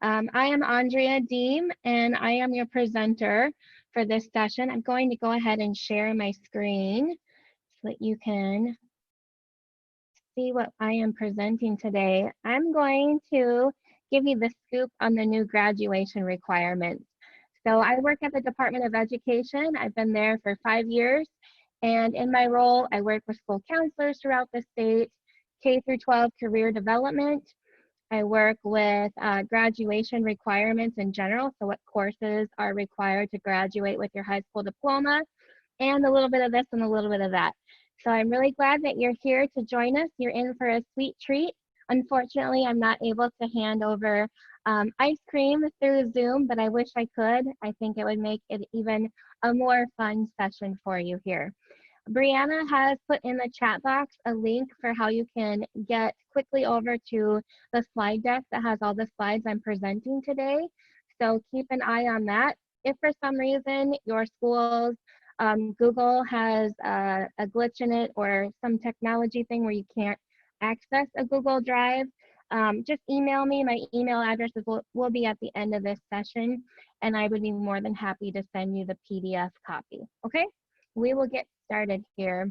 I am Andrea Diehm, and I am your presenter for this session. I'm going to go ahead and share my screen so that you can see what I am presenting today. I'm going to give you the scoop on the new graduation requirements. So I work at the Department of Education. I've been there for 5 years, and in my role, I work with school counselors throughout the state, K through 12 career development. I work with graduation requirements in general, so what courses are required to graduate with your high school diploma, and a little bit of this and a little bit of that. So I'm really glad that you're here to join us. You're in for a sweet treat. Unfortunately, I'm not able to hand over ice cream through Zoom, but I wish I could. I think it would make it even a more fun session for you here. Brianna has put in the chat box a link for how you can get quickly over to the slide deck that has all the slides I'm presenting today. So keep an eye on that. If for some reason your school's Google has a glitch in it or some technology thing where you can't access a Google Drive, just email me. My email addresses will be at the end of this session, and I would be more than happy to send you the PDF copy. Okay, we will get started here.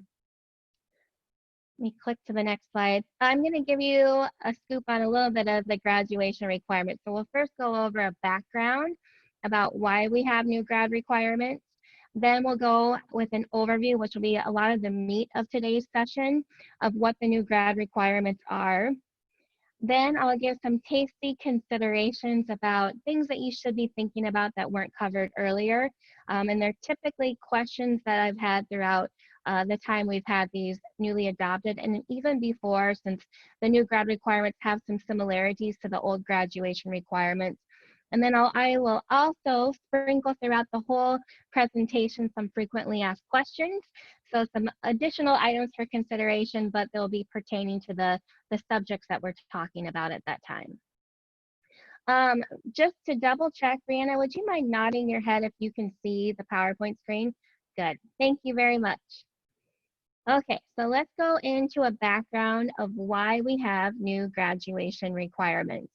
Let me click to the next slide. I'm going to give you a scoop on a little bit of the graduation requirements. So we'll first go over a background about why we have new grad requirements. Then we'll go with an overview, which will be a lot of the meat of today's session of what the new grad requirements are. Then I'll give some tasty considerations about things that you should be thinking about that weren't covered earlier. And they're typically questions that I've had throughout the time we've had these newly adopted, and even before, since the new grad requirements have some similarities to the old graduation requirements. And then I will also sprinkle throughout the whole presentation some frequently asked questions. So some additional items for consideration, but they'll be pertaining to the subjects that we're talking about at that time. Just to double check, Brianna, would you mind nodding your head if you can see the PowerPoint screen? Good, thank you very much. Okay, so let's go into a background of why we have new graduation requirements.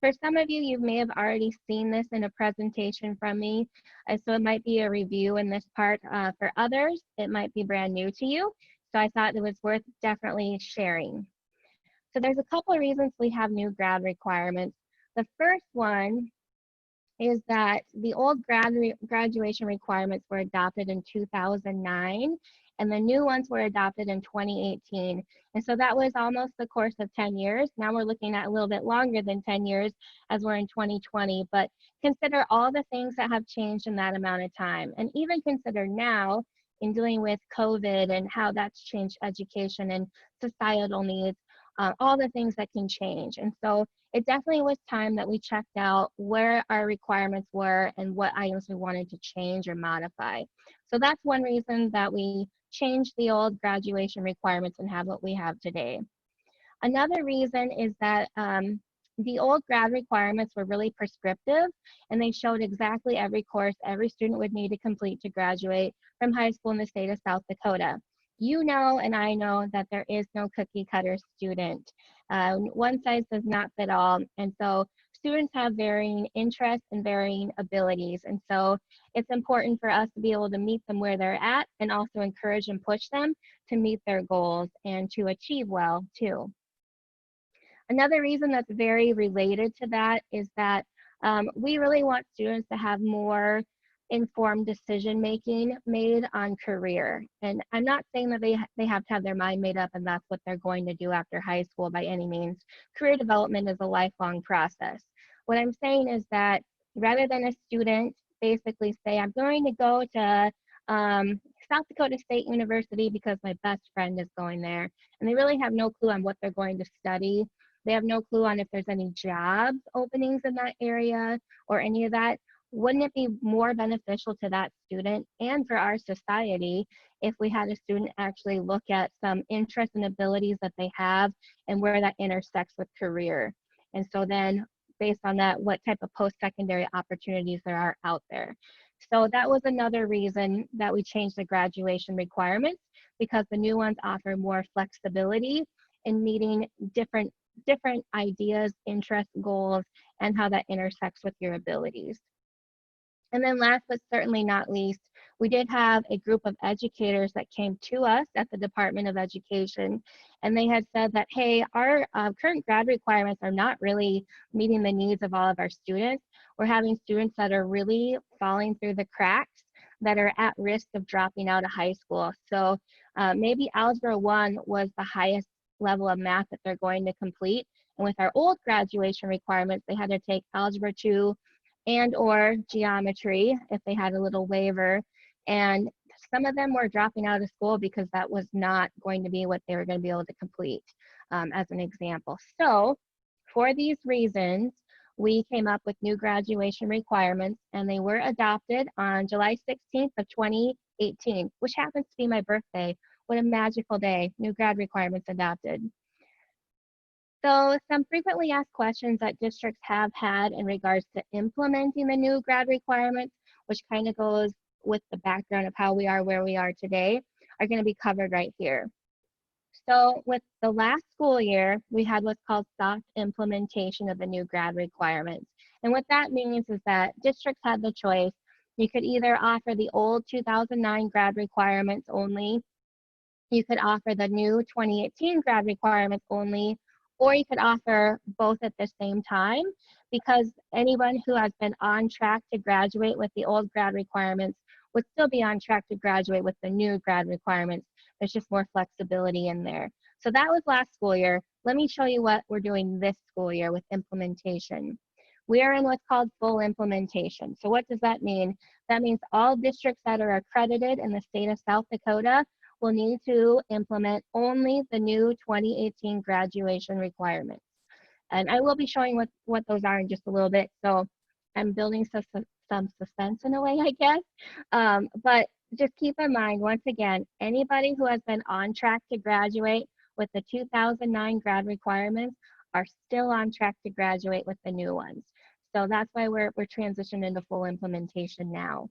For some of you, you may have already seen this in a presentation from me, so it might be a review in this part. For others, it might be brand new to you, so I thought it was worth definitely sharing. So there's a couple of reasons we have new grad requirements. The first one is that the old graduation requirements were adopted in 2009, and the new ones were adopted in 2018. And so that was almost the course of 10 years. Now we're looking at a little bit longer than 10 years as we're in 2020, but consider all the things that have changed in that amount of time. And even consider now in dealing with COVID and how that's changed education and societal needs, all the things that can change. And so it definitely was time that we checked out where our requirements were and what items we wanted to change or modify. So that's one reason that we changed the old graduation requirements and have what we have today. Another reason is that the old grad requirements were really prescriptive, and they showed exactly every course every student would need to complete to graduate from high school in the state of South Dakota. You know, and I know that there is no cookie cutter student. One size does not fit all. And so students have varying interests and varying abilities. And so it's important for us to be able to meet them where they're at and also encourage and push them to meet their goals and to achieve well too. Another reason that's very related to that is that we really want students to have more informed decision making made on career. And I'm not saying that they have to have their mind made up and that's what they're going to do after high school by any means. Career development is a lifelong process. What I'm saying is that rather than a student basically say, I'm going to go to South Dakota State University because my best friend is going there, and they really have no clue on what they're going to study. They have no clue on if there's any job openings in that area or any of that. Wouldn't it be more beneficial to that student and for our society if we had a student actually look at some interests and abilities that they have and where that intersects with career? And so then based on that, what type of post-secondary opportunities there are out there. So that was another reason that we changed the graduation requirements, because the new ones offer more flexibility in meeting different ideas, interests, goals, and how that intersects with your abilities. And then last but certainly not least, we did have a group of educators that came to us at the Department of Education, and they had said that, hey, our current grad requirements are not really meeting the needs of all of our students. We're having students that are really falling through the cracks, that are at risk of dropping out of high school. So maybe Algebra 1 was the highest level of math that they're going to complete. And with our old graduation requirements, they had to take Algebra 2 and or geometry if they had a little waiver. And some of them were dropping out of school because that was not going to be what they were going to be able to complete, as an example. So for these reasons, we came up with new graduation requirements, and they were adopted on July 16th of 2018, which happens to be my birthday. What a magical day. New grad requirements adopted. So some frequently asked questions that districts have had in regards to implementing the new grad requirements, which kind of goes with the background of how we are where we are today, are going to be covered right here. So with the last school year, we had what's called soft implementation of the new grad requirements. And what that means is that districts had the choice. You could either offer the old 2009 grad requirements only, you could offer the new 2018 grad requirements only, or you could offer both at the same time, because anyone who has been on track to graduate with the old grad requirements would still be on track to graduate with the new grad requirements. There's just more flexibility in there. So that was last school year. Let me show you what we're doing this school year with implementation. We are in what's called full implementation. So what does that mean? That means all districts that are accredited in the state of South Dakota will need to implement only the new 2018 graduation requirements. And I will be showing what those are in just a little bit. So I'm building some suspense in a way, I guess. But just keep in mind, once again, anybody who has been on track to graduate with the 2009 grad requirements are still on track to graduate with the new ones. So that's why we're transitioning into full implementation now.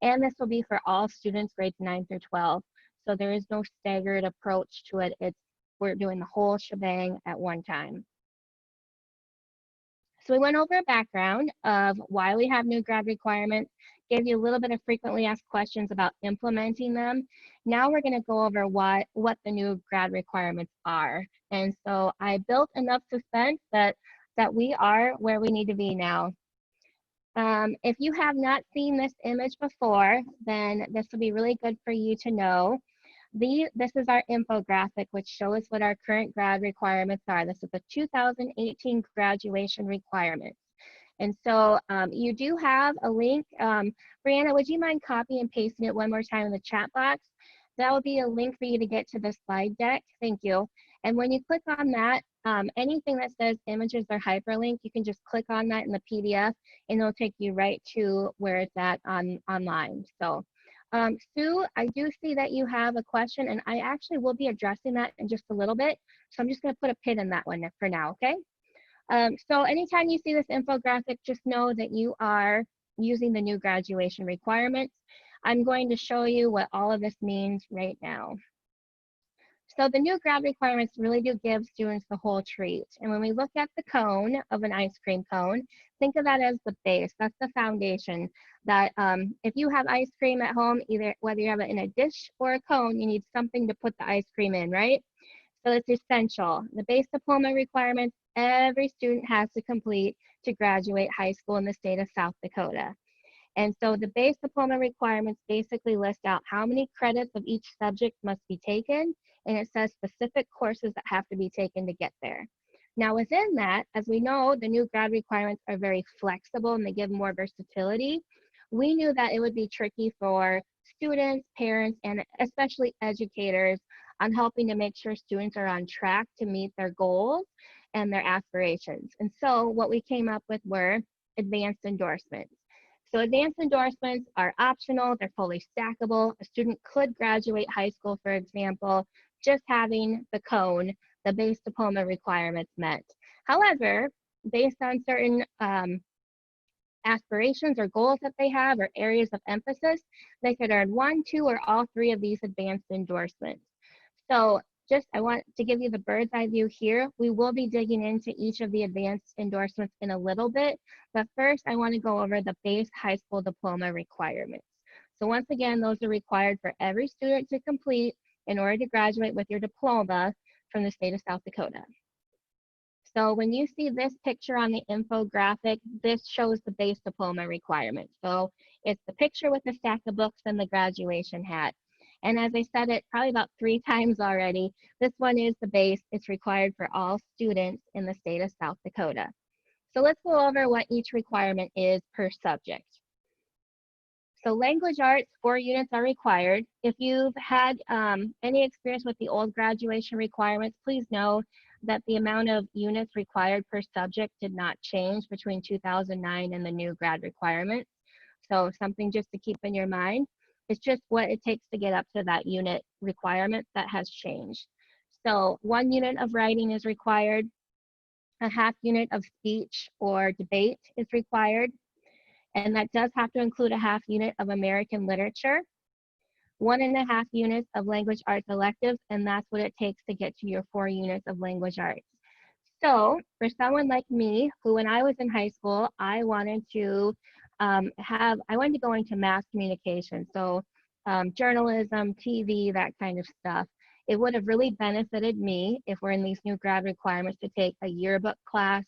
And this will be for all students grades 9 through 12. So there is no staggered approach to it. We're doing the whole shebang at one time. So we went over a background of why we have new grad requirements, gave you a little bit of frequently asked questions about implementing them. Now we're going to go over what the new grad requirements are. And so I built enough suspense that we are where we need to be now. If you have not seen this image before, then this will be really good for you to know. This is our infographic, which shows what our current grad requirements are. This is the 2018 graduation requirements. And so you do have a link. Brianna, would you mind copying and pasting it one more time in the chat box? That will be a link for you to get to the slide deck. Thank you. And when you click on that, anything that says images or hyperlink, you can just click on that in the PDF, and it'll take you right to where it's at online. So Sue, I do see that you have a question, and I actually will be addressing that in just a little bit. So I'm just going to put a pin in that one for now, okay? So anytime you see this infographic, just know that you are using the new graduation requirements. I'm going to show you what all of this means right now. So the new grad requirements really do give students the whole treat. And when we look at the cone of an ice cream cone, think of that as the base. That's the foundation. That if you have ice cream at home, whether you have it in a dish or a cone, you need something to put the ice cream in, right? So it's essential. The base diploma requirements every student has to complete to graduate high school in the state of South Dakota. And so the base diploma requirements basically list out how many credits of each subject must be taken, and it says specific courses that have to be taken to get there. Now within that, as we know, the new grad requirements are very flexible and they give more versatility. We knew that it would be tricky for students, parents, and especially educators on helping to make sure students are on track to meet their goals and their aspirations. And so what we came up with were advanced endorsements. So advanced endorsements are optional, they're fully stackable. A student could graduate high school, for example, just having the cone, the base diploma requirements met. However, based on certain aspirations or goals that they have or areas of emphasis, they could earn 1, 2, or all 3 of these advanced endorsements. So just I want to give you the bird's eye view here. We will be digging into each of the advanced endorsements in a little bit, but first I want to go over the base high school diploma requirements. So once again, those are required for every student to complete in order to graduate with your diploma from the state of South Dakota. So when you see this picture on the infographic, this shows the base diploma requirement. So it's the picture with the stack of books and the graduation hat. And as I said it probably about 3 times already, this one is the base. It's required for all students in the state of South Dakota. So let's go over what each requirement is per subject. So language arts, 4 units are required. If you've had any experience with the old graduation requirements, please know that the amount of units required per subject did not change between 2009 and the new grad requirements. So something just to keep in your mind. It's just what it takes to get up to that unit requirement that has changed. So 1 unit of writing is required. A half unit of speech or debate is required. And that does have to include a half unit of American literature, 1.5 units of language arts electives, and that's what it takes to get to your 4 units of language arts. So for someone like me, who when I was in high school, I wanted to go into mass communication, so journalism, TV, that kind of stuff. It would have really benefited me if we're in these new grad requirements to take a yearbook class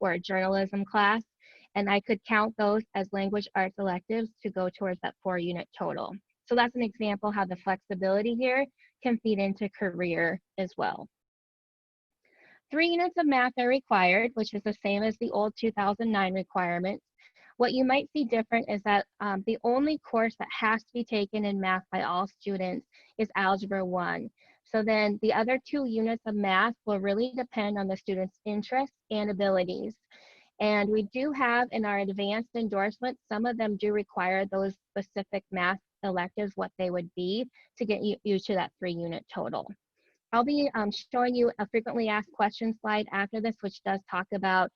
or a journalism class, and I could count those as language arts electives to go towards that 4 unit total. So that's an example how the flexibility here can feed into career as well. 3 units of math are required, which is the same as the old 2009 requirements. What you might see different is that the only course that has to be taken in math by all students is Algebra 1. So then the other 2 units of math will really depend on the student's interests and abilities. And we do have in our advanced endorsements, some of them do require those specific math electives, what they would be to get you to that 3 unit total. I'll be showing you a frequently asked questions slide after this, which does talk about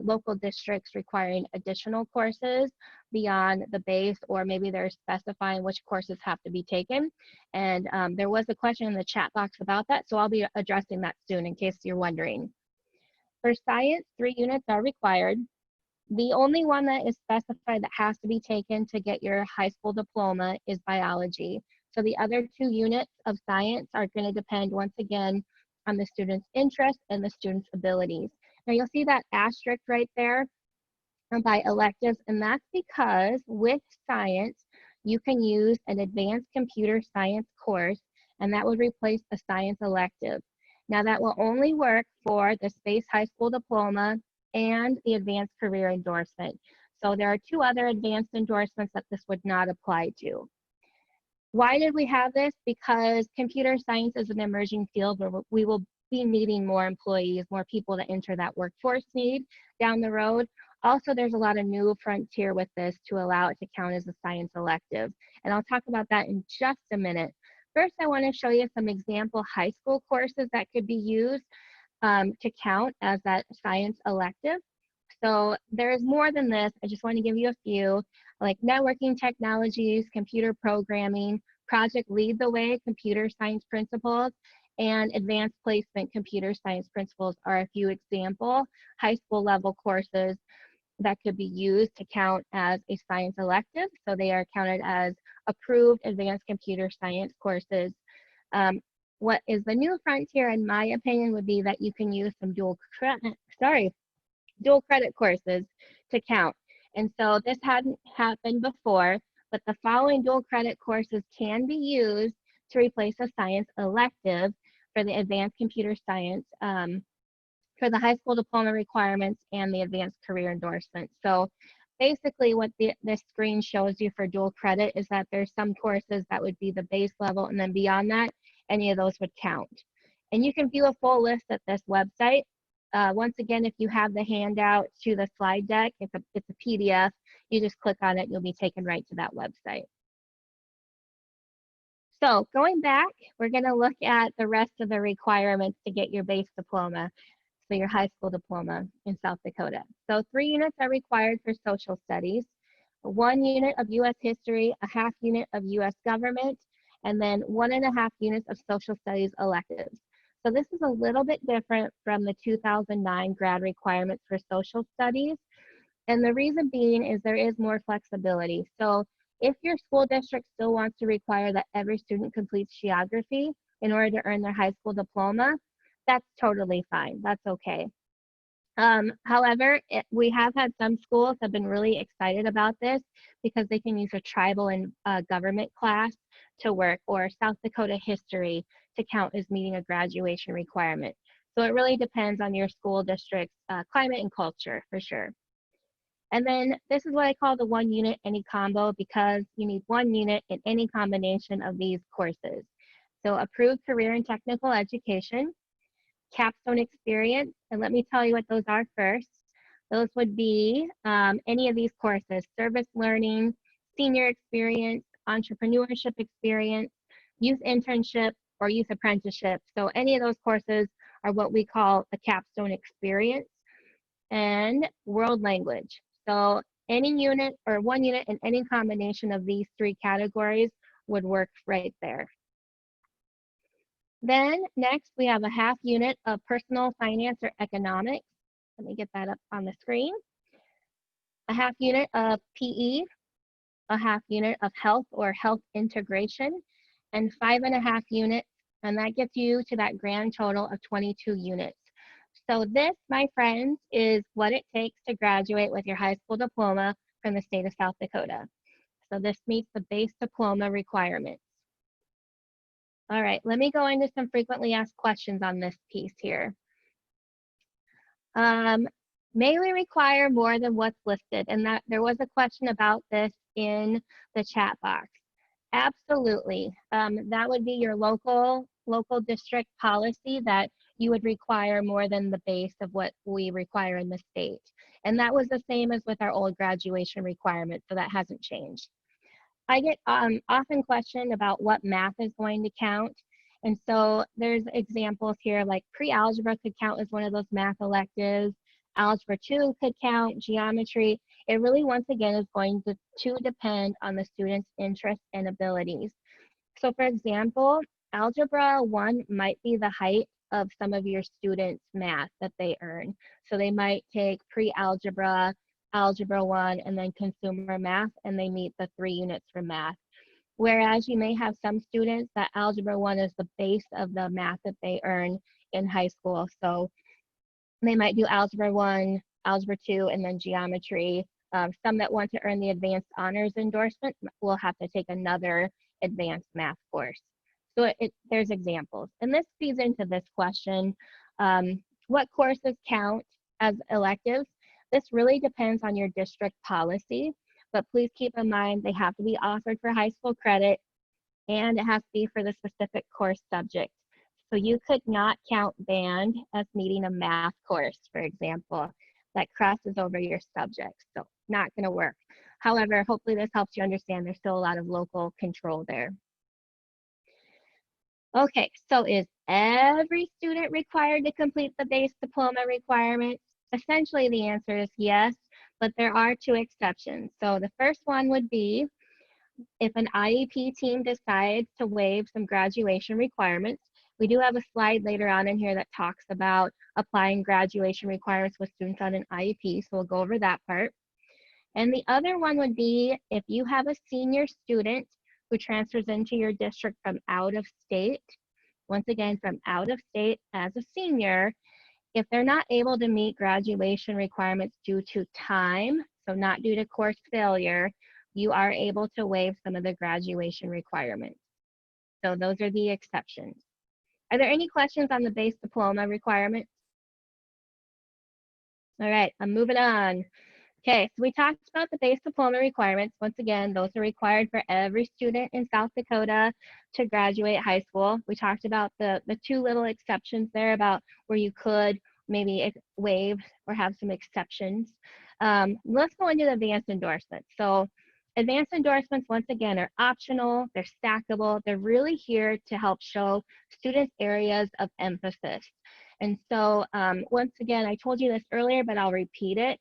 local districts requiring additional courses beyond the base, or maybe they're specifying which courses have to be taken. And there was a question in the chat box about that, so I'll be addressing that soon in case you're wondering. For science, 3 units are required. The only one that is specified that has to be taken to get your high school diploma is biology. So the other 2 units of science are going to depend once again on the student's interest and the student's abilities. Now you'll see that asterisk right there by electives, and that's because with science, you can use an advanced computer science course, and that would replace a science elective. Now that will only work for the Space High School Diploma and the Advanced Career Endorsement. So there are 2 other advanced endorsements that this would not apply to. Why did we have this? Because computer science is an emerging field where we will be needing more employees, more people to enter that workforce need down the road. Also, there's a lot of new frontier with this to allow it to count as a science elective. And I'll talk about that in just a minute. First, I want to show you some example high school courses that could be used to count as that science elective. So there's more than this. I just want to give you a few, like networking technologies, computer programming, project lead the way, computer science principles, and advanced placement computer science principles are a few example high school level courses that could be used to count as a science elective. So they are counted as approved advanced computer science courses. What is the new frontier, in my opinion, would be that you can use some dual credit courses to count. And so this hadn't happened before, but the following dual credit courses can be used to replace a science elective for the advanced computer science, for the high school diploma requirements and the advanced career endorsement. So basically what this screen shows you for dual credit is that there's some courses that would be the base level, and then beyond that, any of those would count. And you can view a full list at this website. Once again, if you have the handout to the slide deck, it's a PDF. You just click on it, you'll be taken right to that website. So going back, we're going to look at the rest of the requirements to get your base diploma, so your high school diploma in South Dakota. So 3 units are required for social studies, 1 unit of U.S. history, a half unit of U.S. government, and then 1.5 units of social studies electives. So this is a little bit different from the 2009 grad requirements for social studies. And the reason being is there is more flexibility. So if your school district still wants to require that every student completes geography in order to earn their high school diploma, that's totally fine. That's okay. However, we have had some schools have been really excited about this because they can use a tribal and government class to work, or South Dakota history to count as meeting a graduation requirement. So it really depends on your school district's climate and culture for sure. And then this is what I call the one unit any combo, because you need one unit in any combination of these courses. So approved career and technical education, capstone experience, and let me tell you what those are first. Those would be any of these courses: service learning, senior experience, entrepreneurship experience, youth internship, or youth apprenticeship. So any of those courses are what we call a capstone experience. And world language. So any unit or one unit in any combination of these three categories would work right there. Then next we have a half unit of personal finance or economics. Let me get that up on the screen. A half unit of PE, a half unit of health or health integration, and 5.5 units, and that gets you to that grand total of 22 units. So this, my friends, is what it takes to graduate with your high school diploma from the state of South Dakota. So this meets the base diploma requirements. All right, let me go into some frequently asked questions on this piece here. May we require more than what's listed? And that there was a question about this in the chat box. Absolutely. That would be your local district policy, that you would require more than the base of what we require in the state. And that was the same as with our old graduation requirement, so that hasn't changed. I get often questioned about what math is going to count. And so there's examples here, like pre-algebra could count as one of those math electives. Algebra 2 could count, geometry. It really, once again, is going to depend on the student's interests and abilities. So for example, Algebra 1 might be the height of some of your students' math that they earn. So they might take pre-algebra, Algebra 1, and then consumer math, and they meet the 3 units for math. Whereas you may have some students that Algebra 1 is the base of the math that they earn in high school. So they might do Algebra 1, Algebra 2, and then geometry. Some that want to earn the advanced honors endorsement will have to take another advanced math course. So there's examples. And this feeds into this question. What courses count as electives? This really depends on your district policy, but please keep in mind they have to be offered for high school credit, and it has to be for the specific course subject. So you could not count band as meeting a math course, for example, that crosses over your subject. So not going to work. However, hopefully this helps you understand there's still a lot of local control there. Okay, so is every student required to complete the base diploma requirements? Essentially, the answer is yes, but there are 2 exceptions. So the first one would be if an IEP team decides to waive some graduation requirements. We do have a slide later on in here that talks about applying graduation requirements with students on an IEP, so we'll go over that part. And the other one would be if you have a senior student who transfers into your district from out of state, once again, from out of state as a senior, if they're not able to meet graduation requirements due to time, so not due to course failure, you are able to waive some of the graduation requirements. So those are the exceptions. Are there any questions on the base diploma requirements? All right, I'm moving on. Okay, so we talked about the base diploma requirements. Once again, those are required for every student in South Dakota to graduate high school. We talked about the 2 little exceptions there about where you could maybe waive or have some exceptions. Let's go into the advanced endorsements. So advanced endorsements, once again, are optional, they're stackable, they're really here to help show students' areas of emphasis. And so once again, I told you this earlier, but I'll repeat it.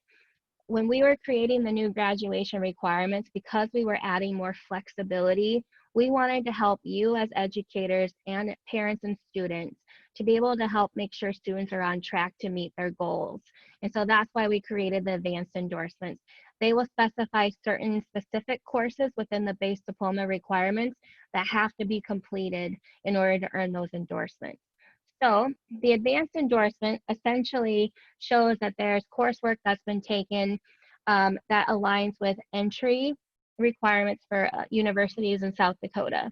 When we were creating the new graduation requirements, because we were adding more flexibility, we wanted to help you as educators and parents and students to be able to help make sure students are on track to meet their goals. And so that's why we created the advanced endorsements. They will specify certain specific courses within the base diploma requirements that have to be completed in order to earn those endorsements. So the advanced endorsement essentially shows that there's coursework that's been taken that aligns with entry requirements for universities in South Dakota.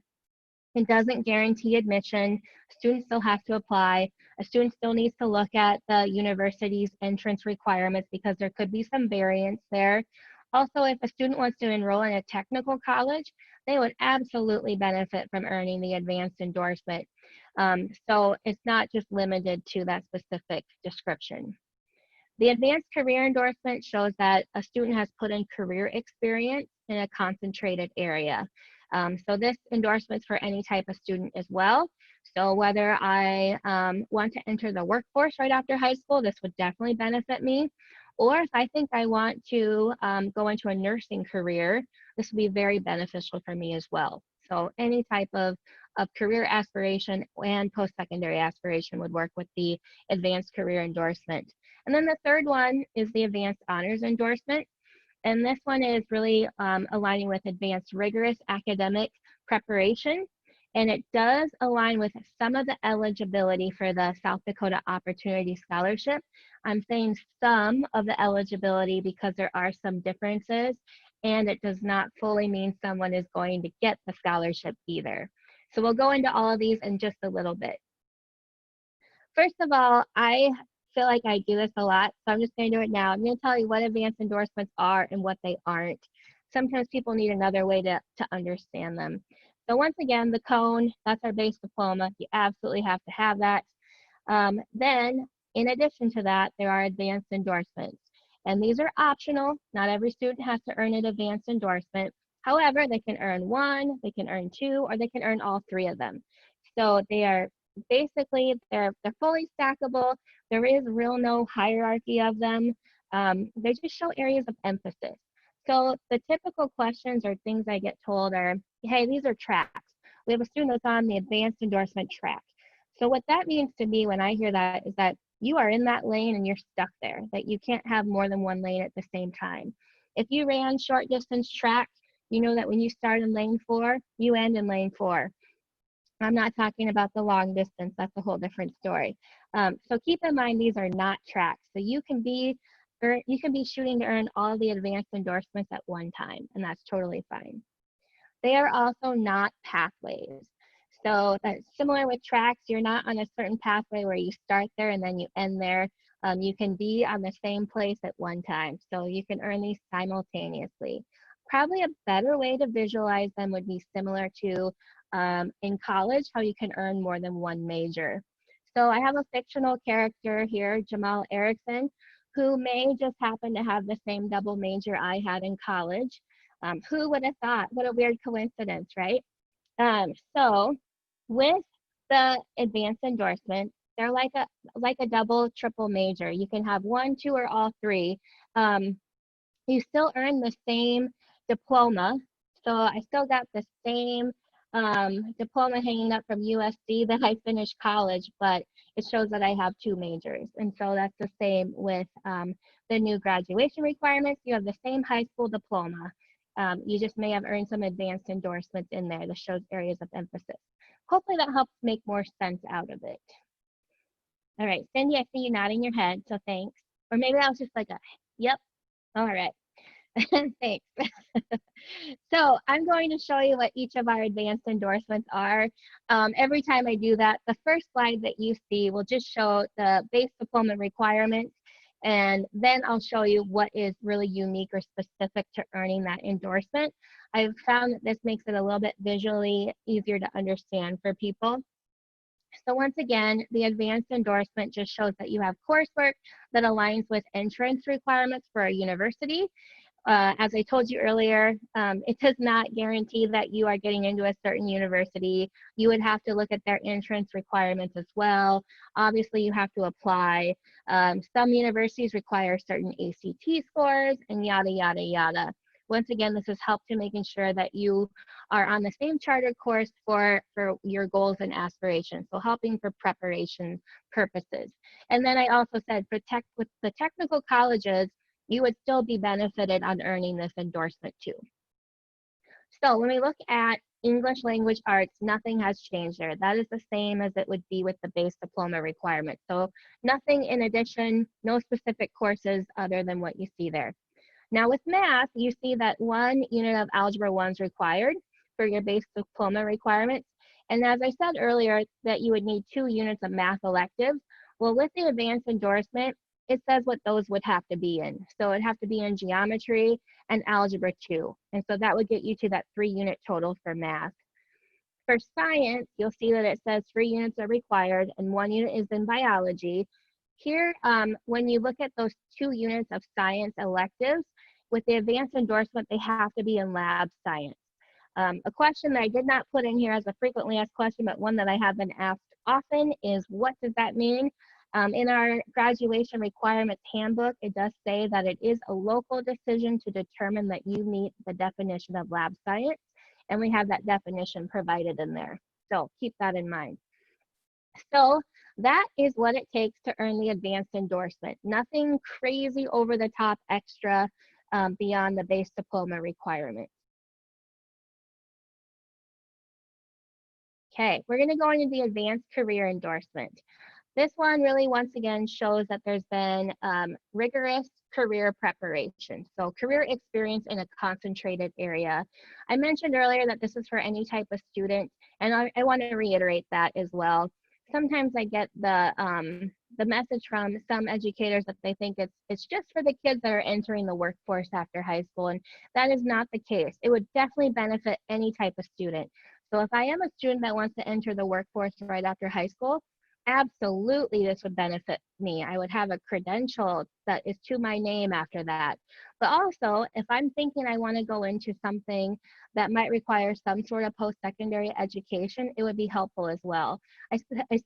It doesn't guarantee admission. Students still have to apply. A student still needs to look at the university's entrance requirements because there could be some variance there. Also, if a student wants to enroll in a technical college, they would absolutely benefit from earning the advanced endorsement. So it's not just limited to that specific description. The advanced career endorsement shows that a student has put in career experience in a concentrated area. So this endorsement is for any type of student as well. So whether I want to enter the workforce right after high school, this would definitely benefit me. Or if I think I want to go into a nursing career, this would be very beneficial for me as well. So any type of career aspiration and post-secondary aspiration would work with the advanced career endorsement. And then the third one is the advanced honors endorsement. And this one is really aligning with advanced rigorous academic preparation. And it does align with some of the eligibility for the South Dakota Opportunity Scholarship. I'm saying some of the eligibility because there are some differences, and it does not fully mean someone is going to get the scholarship either. So we'll go into all of these in just a little bit. First of all, I feel like I do this a lot, so I'm just going to do it now. I'm going to tell you what advanced endorsements are and what they aren't. Sometimes people need another way to understand them. So once again, the cone, that's our base diploma. You absolutely have to have that. Then, in addition to that, there are advanced endorsements. And these are optional. Not every student has to earn an advanced endorsement. However, they can earn one, they can earn two, or they can earn all three of them. So they are basically, they're fully stackable. There is real no hierarchy of them. They just show areas of emphasis. So the typical questions or things I get told are, hey, these are tracks. We have a student that's on the advanced endorsement track. So what that means to me when I hear that is that you are in that lane and you're stuck there, that you can't have more than one lane at the same time. If you ran short distance track, you know that when you start in lane 4, you end in lane 4. I'm not talking about the long distance. That's a whole different story. So keep in mind, these are not tracks. So you can be shooting to earn all the advanced endorsements at one time, and that's totally fine. They are also not pathways. So that's similar with tracks. You're not on a certain pathway where you start there and then you end there. You can be on the same place at one time. So you can earn these simultaneously. Probably a better way to visualize them would be similar to in college, how you can earn more than one major. So I have a fictional character here, Jamal Erickson, who may just happen to have the same double major I had in college. Who would have thought? What a weird coincidence, right? So with the advanced endorsement, they're like a double, triple major. You can have one, two, or all three. You still earn the same diploma. So I still got the same diploma hanging up from USC that I finished college, but it shows that I have two majors. And so that's the same with the new graduation requirements. You have the same high school diploma. You just may have earned some advanced endorsements in there that shows areas of emphasis. Hopefully that helps make more sense out of it. All right, Cindy, I see you nodding your head, so thanks. Or maybe I was just like, yep, all right. Thanks. So I'm going to show you what each of our advanced endorsements are. Every time I do that, the first slide that you see will just show the base diploma requirements, and then I'll show you what is really unique or specific to earning that endorsement. I've found that this makes it a little bit visually easier to understand for people. So once again, the advanced endorsement just shows that you have coursework that aligns with entrance requirements for a university. As I told you earlier, it does not guarantee that you are getting into a certain university. You would have to look at their entrance requirements as well. Obviously, you have to apply. Some universities require certain ACT scores and yada, yada, yada. Once again, this is help to making sure that you are on the same chartered course for your goals and aspirations. So helping for preparation purposes. And then I also said with the technical colleges, you would still be benefited on earning this endorsement too. So when we look at English language arts, nothing has changed there. That is the same as it would be with the base diploma requirement. So nothing in addition, no specific courses other than what you see there. Now with math, you see that 1 unit of Algebra 1 is required for your base diploma requirements. And as I said earlier, that you would need 2 units of math electives. Well, with the advanced endorsement, it says what those would have to be in. So it'd have to be in geometry and Algebra 2. And so that would get you to that 3-unit total for math. For science, you'll see that it says 3 units are required and 1 unit is in biology. Here, when you look at those 2 units of science electives, with the advanced endorsement, they have to be in lab science. A question that I did not put in here as a frequently asked question, but one that I have been asked often is, what does that mean? In our graduation requirements handbook, it does say that it is a local decision to determine that you meet the definition of lab science, and we have that definition provided in there. So keep that in mind. So that is what it takes to earn the advanced endorsement. Nothing crazy over the top extra beyond the base diploma requirement. Okay, we're going to go into the advanced career endorsement. This one really, once again, shows that there's been rigorous career preparation. So career experience in a concentrated area. I mentioned earlier that this is for any type of student, and I want to reiterate that as well. Sometimes I get the message from some educators that they think it's just for the kids that are entering the workforce after high school, and that is not the case. It would definitely benefit any type of student. So if I am a student that wants to enter the workforce right after high school, absolutely this would benefit me. I would have a credential that is to my name after that. But also, if I'm thinking I want to go into something that might require some sort of post-secondary education, it would be helpful as well. I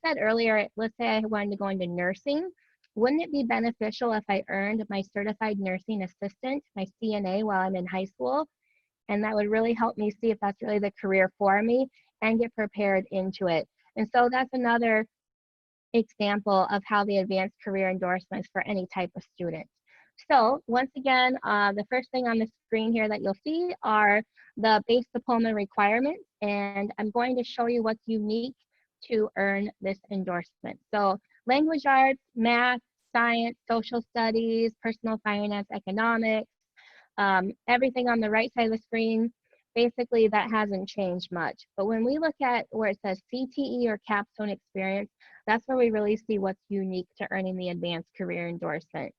said earlier, let's say I wanted to go into nursing. Wouldn't it be beneficial if I earned my certified nursing assistant, my CNA, while I'm in high school? And that would really help me see if that's really the career for me and get prepared into it. And so that's another example of how the advanced career endorsements for any type of student. So once again, the first thing on the screen here that you'll see are the base diploma requirements, and I'm going to show you what's unique to earn this endorsement. So language arts, math, science, social studies, personal finance, economics, everything on the right side of the screen, basically that hasn't changed much. But when we look at where it says CTE or capstone experience, that's where we really see what's unique to earning the advanced career endorsement.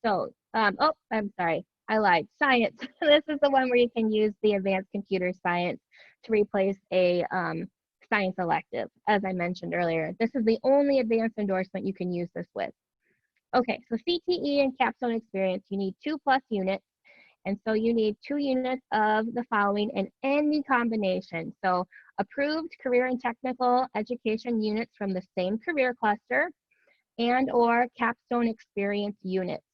So, oh, I'm sorry, I lied. Science. This is the one where you can use the advanced computer science to replace a science elective, as I mentioned earlier. This is the only advanced endorsement you can use this with. Okay, so CTE and capstone experience, you need 2+ units. And so you need 2 units of the following in any combination. So approved career and technical education units from the same career cluster and or capstone experience units.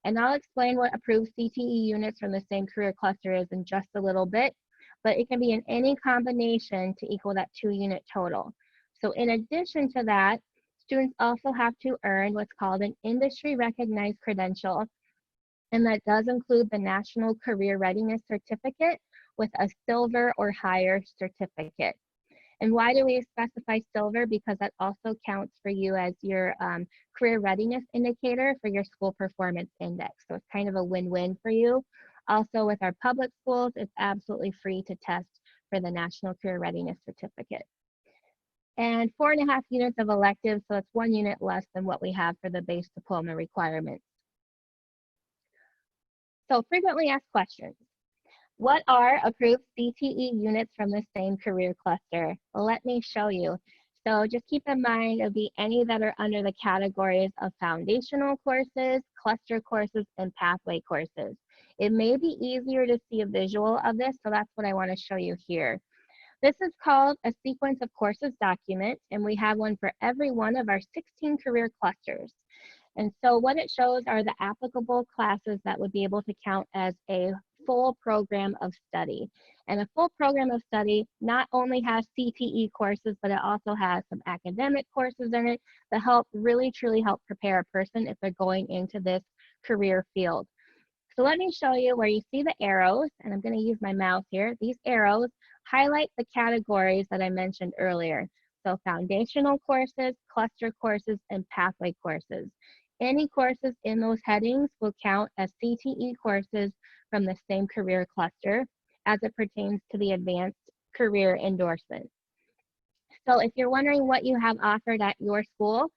And I'll explain what approved CTE units from the same career cluster is in just a little bit, but it can be in any combination to equal that 2-unit total. So in addition to that, students also have to earn what's called an industry recognized credential, and that does include the National Career Readiness Certificate with a silver or higher certificate. And why do we specify silver? Because that also counts for you as your career readiness indicator for your school performance index. So it's kind of a win-win for you. Also with our public schools, it's absolutely free to test for the National Career Readiness Certificate. And 4.5 units of electives, so it's 1 unit less than what we have for the base diploma requirements. So frequently asked questions. What are approved CTE units from the same career cluster? Well, let me show you. So just keep in mind it'll be any that are under the categories of foundational courses, cluster courses, and pathway courses. It may be easier to see a visual of this, so that's what I want to show you here. This is called a sequence of courses document, and we have one for every one of our 16 career clusters. And so what it shows are the applicable classes that would be able to count as a full program of study. And a full program of study not only has CTE courses, but it also has some academic courses in it that help really truly help prepare a person if they're going into this career field. So let me show you where you see the arrows, and I'm going to use my mouse here. These arrows highlight the categories that I mentioned earlier. So foundational courses, cluster courses, and pathway courses. Any courses in those headings will count as CTE courses from the same career cluster as it pertains to the advanced career endorsement. So if you're wondering what you have offered at your school,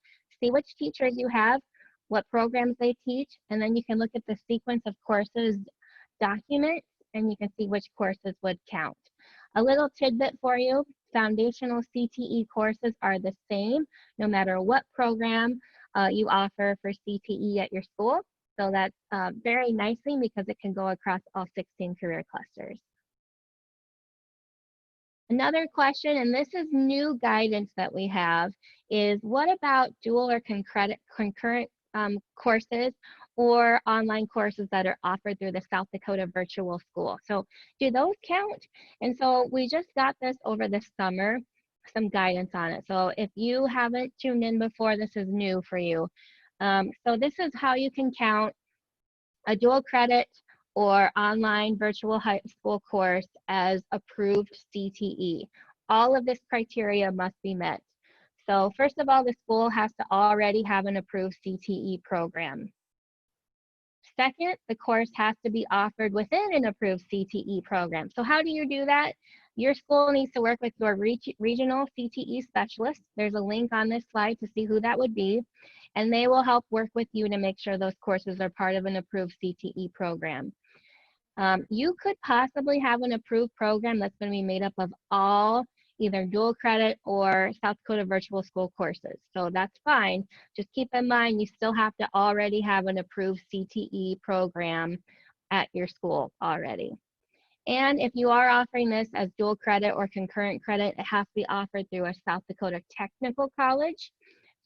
see which teachers you have, what programs they teach, and then you can look at the sequence of courses documents, and you can see which courses would count. A little tidbit for you, foundational CTE courses are the same no matter what program you offer for CTE at your school. So that's very nicely because it can go across all 16 career clusters. Another question, and this is new guidance that we have, is what about dual or concurrent courses or online courses that are offered through the South Dakota Virtual School? So do those count? And so we just got this over the summer, some guidance on it. So if you haven't tuned in before, this is new for you. So this is how you can count a dual credit or online virtual high school course as approved CTE. All of this criteria must be met. So first of all, the school has to already have an approved CTE program. Second, the course has to be offered within an approved CTE program. So how do you do that? Your school needs to work with your regional CTE specialist. There's a link on this slide to see who that would be, and they will help work with you to make sure those courses are part of an approved CTE program. You could possibly have an approved program that's going to be made up of all either dual credit or South Dakota Virtual School courses. So that's fine. Just keep in mind you still have to already have an approved CTE program at your school already. And if you are offering this as dual credit or concurrent credit, it has to be offered through a South Dakota Technical College.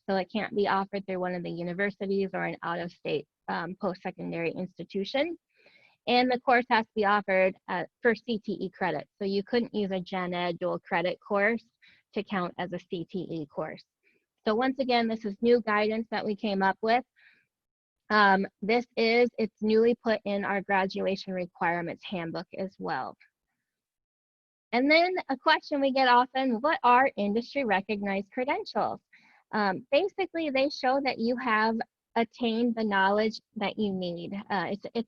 So it can't be offered through one of the universities or an out-of-state post-secondary institution. And the course has to be offered for CTE credit. So you couldn't use a gen ed dual credit course to count as a CTE course. So once again, this is new guidance that we came up with. It's newly put in our graduation requirements handbook as well. And then a question we get often, what are industry recognized credentials? Basically, they show that you have attained the knowledge that you need. It's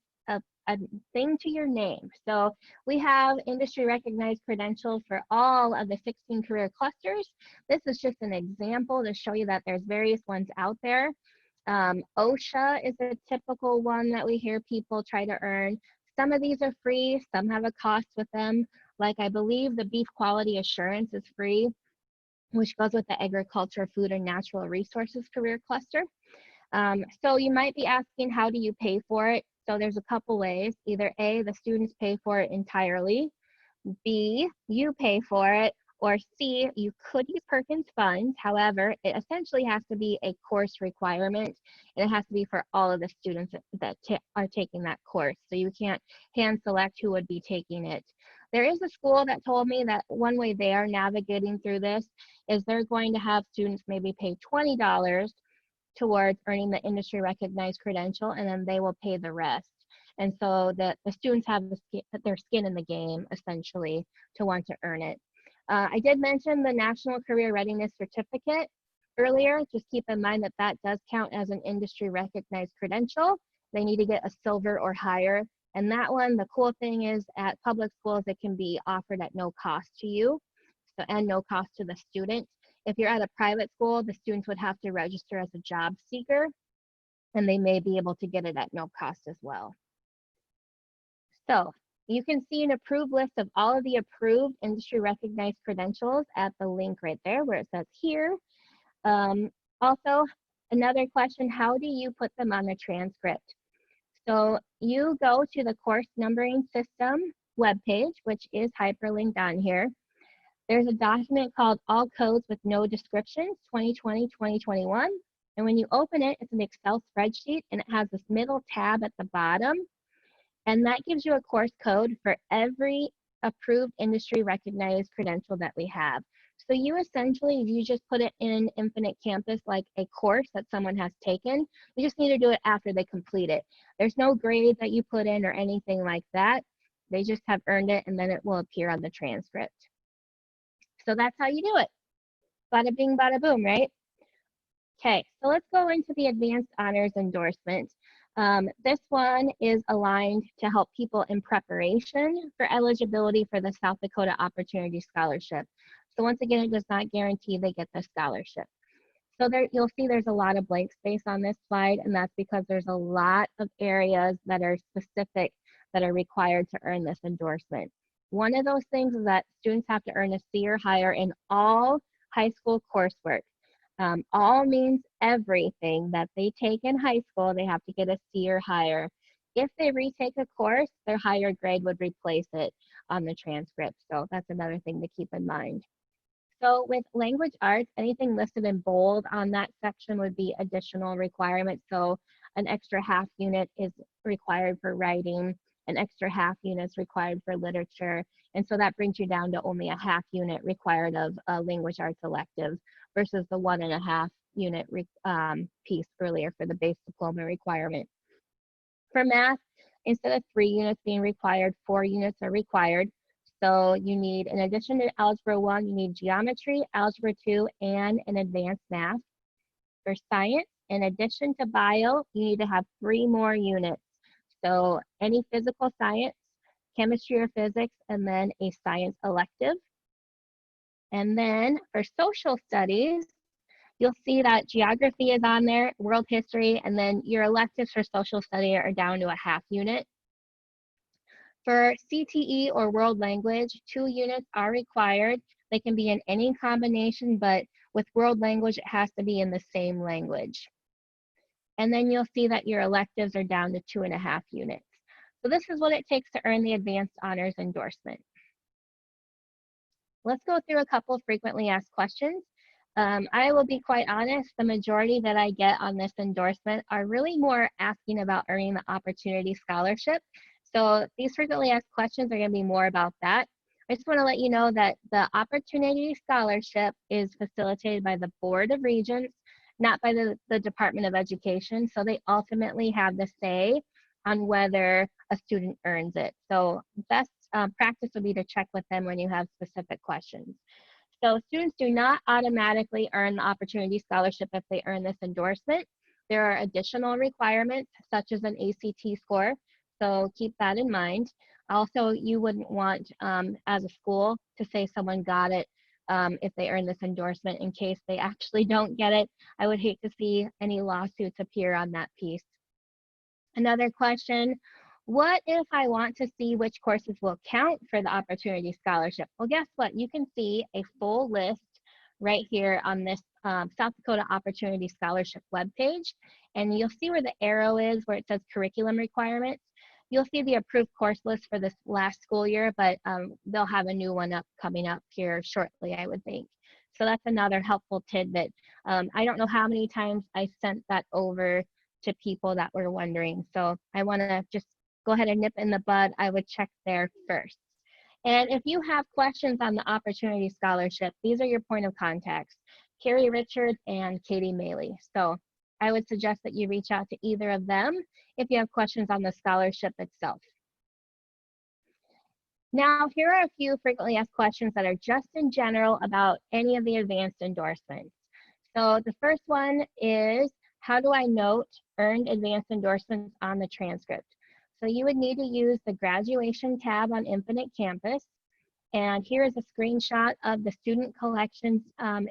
a thing to your name. So we have industry recognized credentials for all of the 16 career clusters. This is just an example to show you that there's various ones out there. OSHA is a typical one that we hear people try to earn. Some of these are free, some have a cost with them. Like I believe the beef quality assurance is free, which goes with the agriculture, food, and natural resources career cluster. So you might be asking, how do you pay for it? So there's a couple ways. Either A, the students pay for it entirely, B, you pay for it, or C, you could use Perkins funds. However, it essentially has to be a course requirement, and it has to be for all of the students that are taking that course. So you can't hand select who would be taking it. There is a school that told me that one way they are navigating through this is they're going to have students maybe pay $20 towards earning the industry recognized credential, and then they will pay the rest. And so the students have their skin in the game, essentially, to want to earn it. I did mention the National Career Readiness Certificate earlier. Just keep in mind that that does count as an industry recognized credential. They need to get a silver or higher. And that one, the cool thing is at public schools, it can be offered at no cost to you, so, and no cost to the student. If you're at a private school, the students would have to register as a job seeker, and they may be able to get it at no cost as well. So you can see an approved list of all of the approved industry recognized credentials at the link right there where it says here. Also, another question, how do you put them on the transcript? So you go to the course numbering system webpage, which is hyperlinked on here. There's a document called All Codes with No Descriptions 2020-2021. And when you open it, it's an Excel spreadsheet, and it has this middle tab at the bottom. And that gives you a course code for every approved industry recognized credential that we have. So you just put it in Infinite Campus like a course that someone has taken. You just need to do it after they complete it. There's no grade that you put in or anything like that. They just have earned it, and then it will appear on the transcript. So that's how you do it. Bada bing, bada boom, right? Okay, so let's go into the Advanced Honors Endorsement. This one is aligned to help people in preparation for eligibility for the South Dakota Opportunity Scholarship. So once again, it does not guarantee they get the scholarship. So there, you'll see there's a lot of blank space on this slide, and that's because there's a lot of areas that are specific that are required to earn this endorsement. One of those things is that students have to earn a C or higher in all high school coursework. All means everything that they take in high school, they have to get a C or higher. If they retake a course, their higher grade would replace it on the transcript. So that's another thing to keep in mind. So with language arts, anything listed in bold on that section would be additional requirements. So an extra half unit is required for writing, an extra half unit is required for literature. And so that brings you down to only a half unit required of a language arts elective versus the 1.5 unit piece earlier for the base diploma requirement. For math, instead of 3 units being required, 4 units are required. So you need, in addition to Algebra 1, you need Geometry, Algebra 2, and an Advanced Math. For science, in addition to bio, you need to have 3 more units. So any physical science, chemistry or physics, and then a science elective. And then for social studies, you'll see that geography is on there, world history, and then your electives for social study are down to a half unit. For CTE or world language, 2 units are required. They can be in any combination, but with world language, it has to be in the same language. And then you'll see that your electives are down to 2.5 units. So this is what it takes to earn the Advanced Honors Endorsement. Let's go through a couple of frequently asked questions. I will be quite honest, the majority that I get on this endorsement are really more asking about earning the Opportunity Scholarship. So these frequently asked questions are going to be more about that. I just want to let you know that the Opportunity Scholarship is facilitated by the Board of Regents, not by the Department of Education. So they ultimately have the say on whether a student earns it. So best practice would be to check with them when you have specific questions. So students do not automatically earn the Opportunity Scholarship if they earn this endorsement. There are additional requirements such as an ACT score, so keep that in mind. Also, you wouldn't want as a school to say someone got it if they earn this endorsement in case they actually don't get it. I would hate to see any lawsuits appear on that piece. Another question, what if I want to see which courses will count for the Opportunity Scholarship? Well, guess what? You can see a full list right here on this South Dakota Opportunity Scholarship webpage. And you'll see where the arrow is, where it says curriculum requirements. You'll see the approved course list for this last school year, but they'll have a new one coming up here shortly, I would think. So that's another helpful tidbit. I don't know how many times I sent that over to people that were wondering. So I want to just go ahead and nip in the bud. I would check there first. And if you have questions on the Opportunity Scholarship, these are your point of contacts, Carrie Richards and Katie Maley. So I would suggest that you reach out to either of them if you have questions on the scholarship itself. Now, here are a few frequently asked questions that are just in general about any of the advanced endorsements. So the first one is, how do I note earned advanced endorsements on the transcript? So you would need to use the graduation tab on Infinite Campus. And here is a screenshot of the Student Collections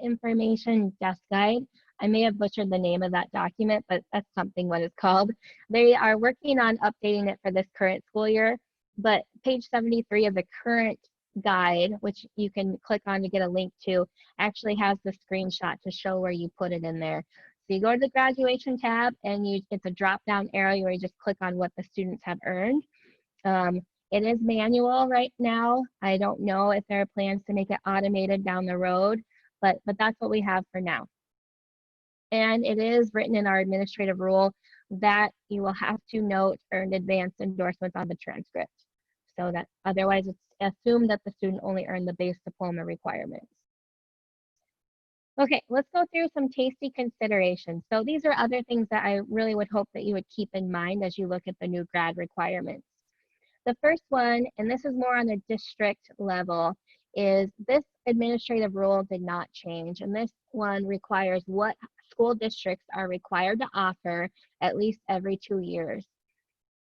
Information Desk Guide. I may have butchered the name of that document, but that's something what it's called. They are working on updating it for this current school year, but page 73 of the current guide, which you can click on to get a link to, actually has the screenshot to show where you put it in there. So you go to the graduation tab and it's a drop down arrow where you just click on what the students have earned. It is manual right now. I don't know if there are plans to make it automated down the road, but that's what we have for now. And it is written in our administrative rule. that you will have to note earned advanced endorsements on the transcript. So that otherwise it's assumed that the student only earned the base diploma requirements. Okay, let's go through some tasty considerations. So these are other things that I really would hope that you would keep in mind as you look at the new grad requirements. The first one, and this is more on the district level, is this administrative rule did not change. And this one requires what school districts are required to offer at least every 2 years.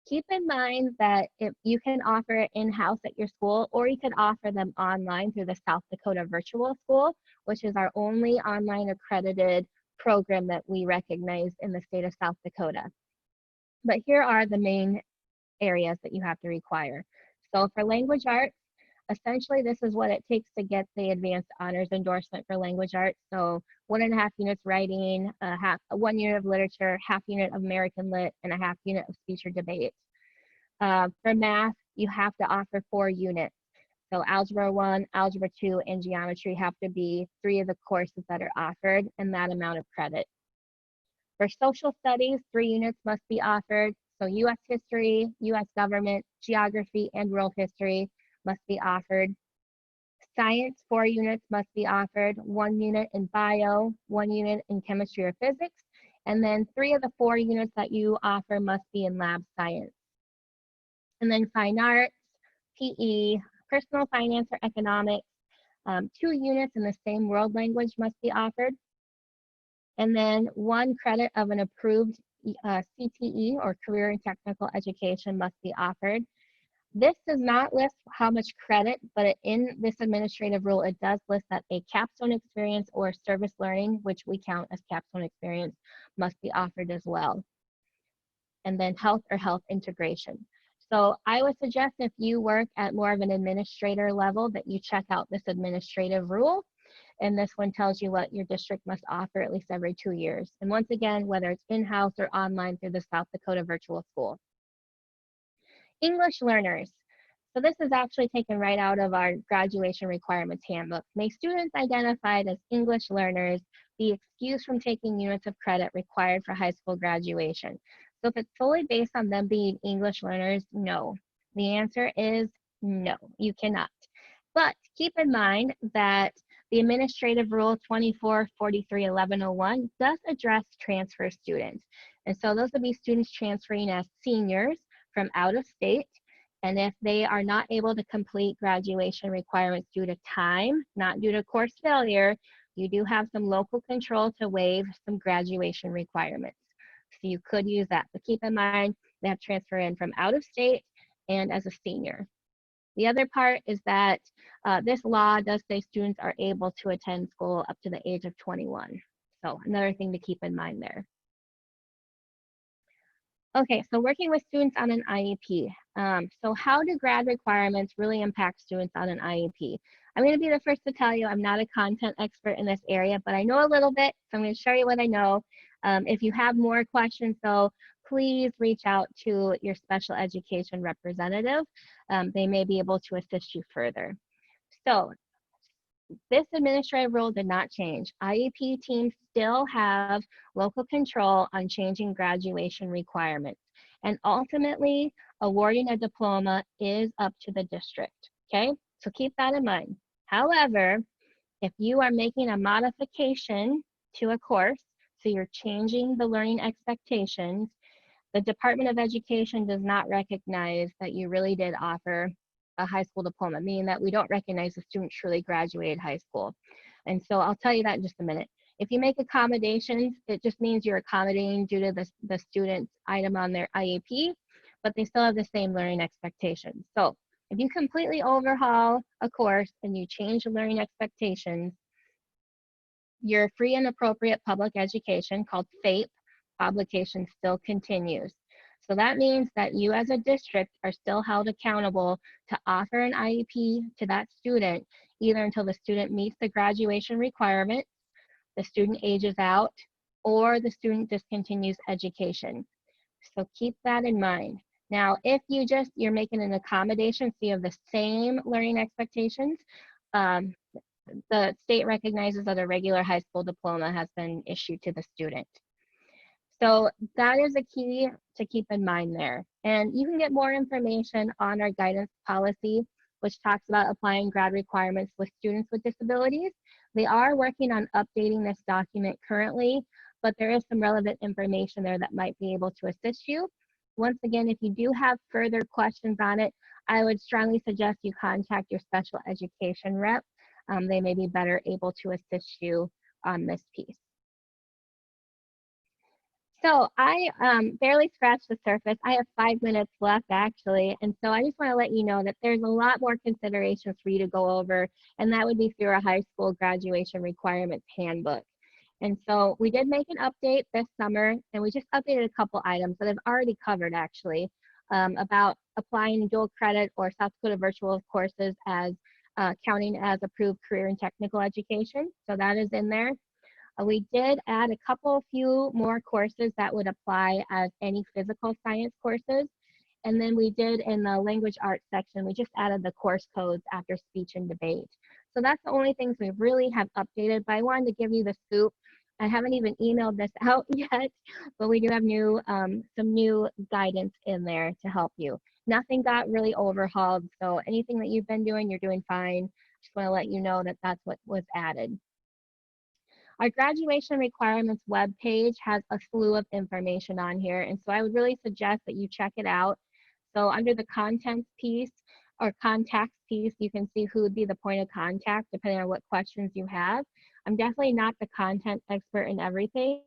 Keep in mind that if you can offer it in-house at your school, or you could offer them online through the South Dakota Virtual School, which is our only online accredited program that we recognize in the state of South Dakota. But here are the main areas that you have to require. So for language arts, essentially this is what it takes to get the advanced honors endorsement for language arts. So 1.5 units writing, 1 unit of literature, half unit of American Lit, and a half unit of speech or debate. For math, you have to offer 4 units. So Algebra 1, Algebra 2, and Geometry have to be 3 of the courses that are offered and that amount of credit. For social studies, 3 units must be offered. So U.S. history, U.S. government, geography, and world history must be offered. Science, 4 units must be offered, 1 unit in bio, 1 unit in chemistry or physics, and then 3 of the 4 units that you offer must be in lab science. And then fine arts, PE, personal finance or economics, 2 units in the same world language must be offered. And then 1 credit of an approved CTE or career and technical education must be offered. This does not list how much credit, but in this administrative rule, it does list that a capstone experience or service learning, which we count as capstone experience, must be offered as well. And then health or health integration. So I would suggest if you work at more of an administrator level that you check out this administrative rule. And this one tells you what your district must offer at least every 2 years. And once again, whether it's in-house or online through the South Dakota Virtual School. English learners. So this is actually taken right out of our graduation requirements handbook. May students identified as English learners be excused from taking units of credit required for high school graduation? So if it's solely based on them being English learners, no. The answer is no, you cannot. But keep in mind that the Administrative Rule 2443-1101 does address transfer students. And so those would be students transferring as seniors from out of state. And if they are not able to complete graduation requirements due to time, not due to course failure, you do have some local control to waive some graduation requirements. So you could use that. But keep in mind, they have to transfer in from out of state and as a senior. The other part is that this law does say students are able to attend school up to the age of 21. So another thing to keep in mind there. Okay, so working with students on an IEP. So how do grad requirements really impact students on an IEP? I'm going to be the first to tell you I'm not a content expert in this area, but I know a little bit, so I'm going to show you what I know. If you have more questions, though, please reach out to your special education representative. They may be able to assist you further. So this administrative rule did not change. IEP teams still have local control on changing graduation requirements. And ultimately, awarding a diploma is up to the district, okay? So keep that in mind. However, if you are making a modification to a course, so you're changing the learning expectations, the Department of Education does not recognize that you really did offer a high school diploma, meaning that we don't recognize the student truly graduated high school. And so I'll tell you that in just a minute. If you make accommodations, it just means you're accommodating due to the student's item on their IEP, but they still have the same learning expectations. So if you completely overhaul a course and you change the learning expectations, your free and appropriate public education, called FAPE, obligation still continues. So that means that you as a district are still held accountable to offer an IEP to that student, either until the student meets the graduation requirement, the student ages out, or the student discontinues education. So keep that in mind. Now, if you're making an accommodation, so you have the same learning expectations, the state recognizes that a regular high school diploma has been issued to the student. So that is a key to keep in mind there. And you can get more information on our guidance policy, which talks about applying grad requirements with students with disabilities. They are working on updating this document currently, but there is some relevant information there that might be able to assist you. Once again, if you do have further questions on it, I would strongly suggest you contact your special education rep. They may be better able to assist you on this piece. So I barely scratched the surface. I have 5 minutes left actually. And so I just want to let you know that there's a lot more considerations for you to go over, and that would be through our high school graduation requirements handbook. And so we did make an update this summer, and we just updated a couple items that I've already covered actually, about applying dual credit or South Dakota virtual courses as counting as approved career and technical education. So that is in there. We did add a few more courses that would apply as any physical science courses. And then we did in the language arts section, we just added the course codes after speech and debate. So that's the only things we really have updated, but I wanted to give you the scoop. I haven't even emailed this out yet, but we do have some new guidance in there to help you. Nothing got really overhauled, so anything that you've been doing, you're doing fine. Just want to let you know that that's what was added. Our graduation requirements webpage has a slew of information on here, and so I would really suggest that you check it out. So under the contents piece or contacts piece, you can see who would be the point of contact depending on what questions you have. I'm definitely not the content expert in everything.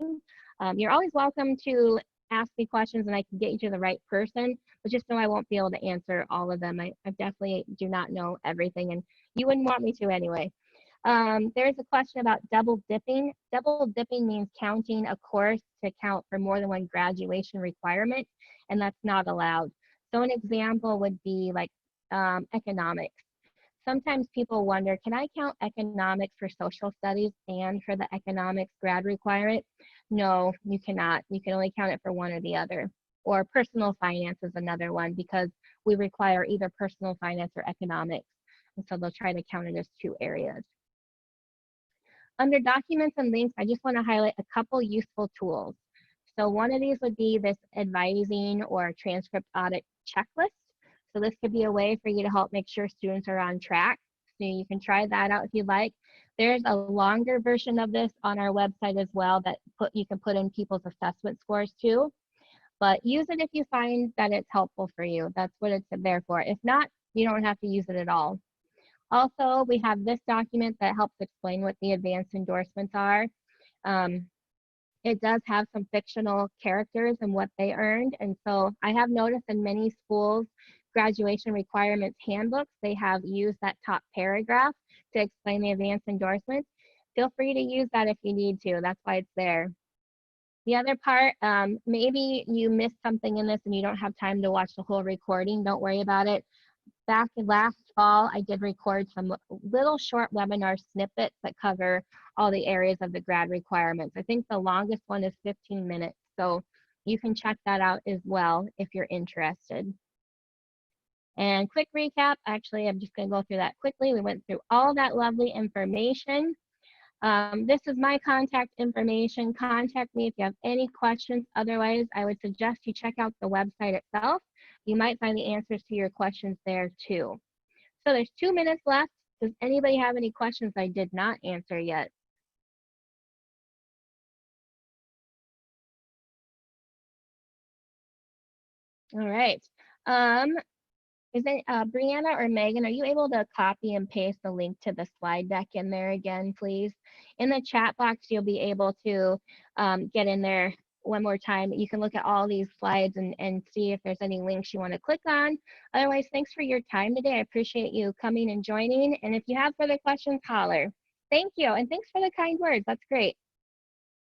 You're always welcome to ask me questions and I can get you to the right person, but just know I won't be able to answer all of them. I definitely do not know everything, and you wouldn't want me to anyway. There's a question about double dipping. Double dipping means counting a course to count for more than one graduation requirement, and that's not allowed. So an example would be like economics. Sometimes people wonder, can I count economics for social studies and for the economics grad requirement? No, you cannot. You can only count it for one or the other. Or personal finance is another one because we require either personal finance or economics. And so they'll try to count it as two areas. Under documents and links, I just want to highlight a couple useful tools. So one of these would be this advising or transcript audit checklist. So this could be a way for you to help make sure students are on track. So you can try that out if you'd like. There's a longer version of this on our website as well that you can put in people's assessment scores too. But use it if you find that it's helpful for you. That's what it's there for. If not, you don't have to use it at all. Also, we have this document that helps explain what the advanced endorsements are. It does have some fictional characters and what they earned. And so I have noticed in many schools, graduation requirements handbooks, they have used that top paragraph to explain the advanced endorsements. Feel free to use that if you need to. That's why it's there. The other part, maybe you missed something in this and you don't have time to watch the whole recording. Don't worry about it. Back last fall, I did record some little short webinar snippets that cover all the areas of the grad requirements. I think the longest one is 15 minutes, so you can check that out as well if you're interested. And quick recap, actually, I'm just going to go through that quickly. We went through all that lovely information. This is my contact information. Contact me if you have any questions. Otherwise, I would suggest you check out the website itself. You might find the answers to your questions there too. So there's 2 minutes left. Does anybody have any questions I did not answer yet? All right. Is it Brianna or Megan, are you able to copy and paste the link to the slide deck in there again, please? In the chat box, you'll be able to get in there one more time. You can look at all these slides and see if there's any links you want to click on. Otherwise, thanks for your time today. I appreciate you coming and joining. And if you have further questions, holler. Thank you, and thanks for the kind words. That's great.